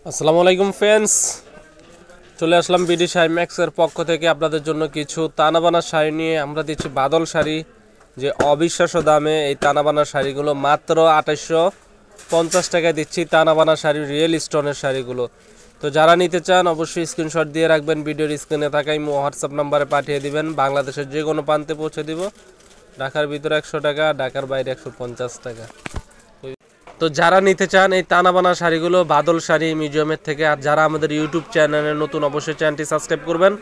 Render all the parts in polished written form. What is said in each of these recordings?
আসসালামু আলাইকুম ফ্রেন্ডস, চলে আসলাম বিডি শাড়ি ম্যাক্সের পক্ষ থেকে আপনাদের জন্য কিছু তানাবানা শাড়ি নিয়ে। আমরা দিচ্ছি বাদল শাড়ি, যে অবিশ্বাস্য দামে এই তানাবানা শাড়িগুলো মাত্র 2850 টাকায় দিচ্ছি। তানাবানা শাড়ি, রিয়েল স্টোনের শাড়িগুলো। তো যারা নিতে চান অবশ্যই স্ক্রিনশট দিয়ে রাখবেন, ভিডিওর স্ক্রিনে থাকা ইমো হোয়াটসঅ্যাপ নাম্বারে পাঠিয়ে দিবেন। বাংলাদেশের যে কোনো প্রান্তে পৌঁছে দিব। ঢাকার ভিতরে 100 টাকা, ঢাকার বাইরে 150 টাকা। তো যারা নিতে চান এই তানাবানা শাড়িগুলো বাদল শাড়ি মিউজিয়ামের থেকে, আর যারা আমাদের ইউটিউব চ্যানেলে নতুন অবশ্যই চ্যানেলটি সাবস্ক্রাইব করবেন।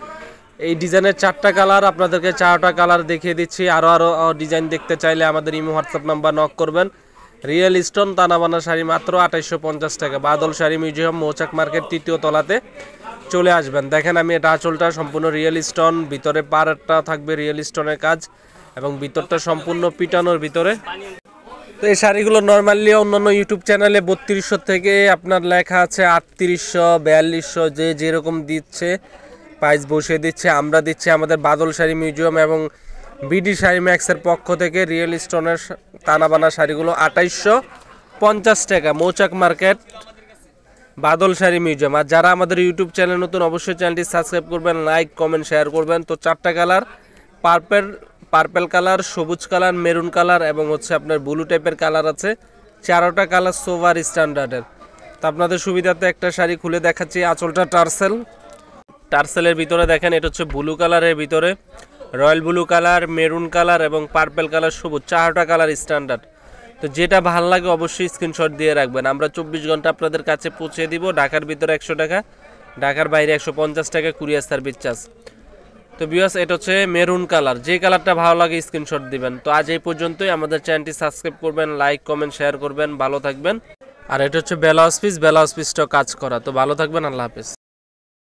এই ডিজাইনের 4টা কালার আপনাদেরকে 4টা কালার দেখিয়ে দিচ্ছি। আরও ডিজাইন দেখতে চাইলে আমাদের ইমো হোয়াটসঅ্যাপ নাম্বার নক করবেন। রিয়েল স্টোন তানাবানা শাড়ি মাত্র 2850 টাকা। বাদল শাড়ি মিউজিয়াম, মৌচাক মার্কেট, 3য় তলাতে চলে আসবেন। দেখেন আমি এটা আঁচলটা সম্পূর্ণ রিয়েল স্টোন, ভিতরে পাড়টা থাকবে রিয়েল স্টোনের কাজ এবং ভিতরটা সম্পূর্ণ পিটানোর ভিতরে। তো এই শাড়িগুলো নর্মালি অন্যান্য ইউটিউব চ্যানেলে 3200 থেকে আপনার লেখা আছে 3800, 4200, যে যেরকম দিচ্ছে প্রাইস বসিয়ে দিচ্ছে। আমরা দিচ্ছি আমাদের বাদল শাড়ি মিউজিয়াম এবং বিডি শাড়ি ম্যাক্সের পক্ষ থেকে রিয়েল স্টোনের তানাবানা শাড়িগুলো 2850 টাকা, মৌচাক মার্কেট, বাদল শাড়ি মিউজিয়াম। আর যারা আমাদের ইউটিউব চ্যানেল নতুন অবশ্যই চ্যানেলটি সাবস্ক্রাইব করবেন, লাইক কমেন্ট শেয়ার করবেন। তো 4টা কালার, পার্পেল কালার, সবুজ কালার, মেরুন কালার এবং হচ্ছে আপনার ব্লু টাইপের কালার আছে। 4টা কালার সোভার স্ট্যান্ডার্ডের। তো আপনাদের সুবিধাতে একটা শাড়ি খুলে দেখাচ্ছি। আঁচলটা টার্সেলের ভিতরে দেখেন, এটা হচ্ছে ব্লু কালারের ভিতরে, royal blue colour, maroon colour এবং পার্পেল কালার, সবুজ, 4টা কালার স্ট্যান্ডার্ড। তো যেটা ভালো লাগে অবশ্যই স্ক্রিনশট দিয়ে রাখবেন। আমরা 24 ঘন্টা আপনাদের কাছে পৌঁছে দিব। ঢাকার ভিতরে 100 টাকা, ঢাকার বাইরে 150 টাকা কুরিয়ার সার্ভিস চার্জ। তো ভিউয়ার্স, এটা হচ্ছে মেরুন কালার। যে কালারটা ভালো লাগে স্ক্রিনশট দিবেন। তো আজ এই পর্যন্তই। আমাদের চ্যানেলটি সাবস্ক্রাইব করবেন, লাইক কমেন্ট শেয়ার করবেন। ভালো থাকবেন। আর এটা হচ্ছে ব্লাউজ পিসটাও কাজ করা। তো ভালো থাকবেন, আল্লাহ হাফেজ।